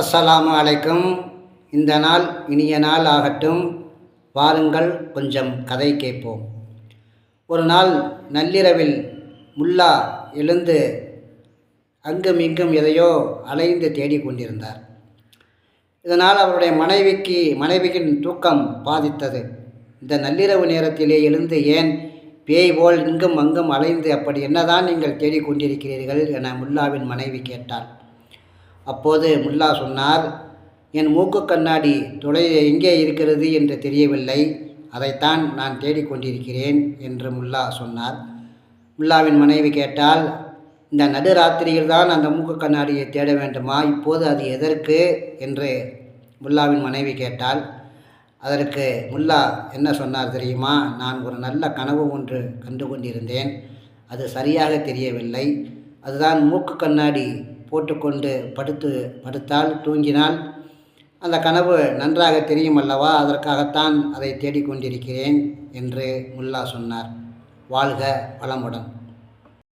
அஸ்ஸலாமு அலைக்கும். இந்த நாள் இனிய நாள் ஆகட்டும். வாருங்கள் கொஞ்சம் கதை கேட்போம். ஒரு நாள் நள்ளிரவில் முல்லா எழுந்து அங்கும் இங்கும் எதையோ அலைந்து தேடிக்கொண்டிருந்தார். இதனால் அவருடைய மனைவியின் தூக்கம் பாதித்தது. இந்த நள்ளிரவு நேரத்திலே எழுந்து ஏன் பேய் போல் இங்கும் அங்கும் அலைந்து அப்படி என்னதான் நீங்கள் தேடிக்கொண்டிருக்கிறீர்கள் என முல்லாவின் மனைவி கேட்டாள். அப்போது முல்லா சொன்னார், என் மூக்கு கண்ணாடி எங்கே இருக்கிறது என்று தெரியவில்லை, அதைத்தான் நான் தேடிக்கொண்டிருக்கிறேன் என்று முல்லா சொன்னார். முல்லாவின் மனைவி கேட்டால், இந்த நடுராத்திரியில் தான் அந்த மூக்கு கண்ணாடியை தேட வேண்டுமா? இப்போது அது எதற்கு என்று முல்லாவின் மனைவி கேட்டால், அதற்கு முல்லா என்ன சொன்னார் தெரியுமா? நான் ஒரு நல்ல கனவு ஒன்று கண்டு கொண்டிருந்தேன். அது சரியாக தெரியவில்லை. அதுதான் மூக்கு கண்ணாடி போட்டுக்கொண்டு படுத்தால் தூங்கினால் அந்த கனவு நன்றாக தெரியும் அல்லவா, அதற்காகத்தான் அதை தேடிக்கொண்டிருக்கிறேன் என்று முல்லா சொன்னார். வாழ்க வளமுடன்.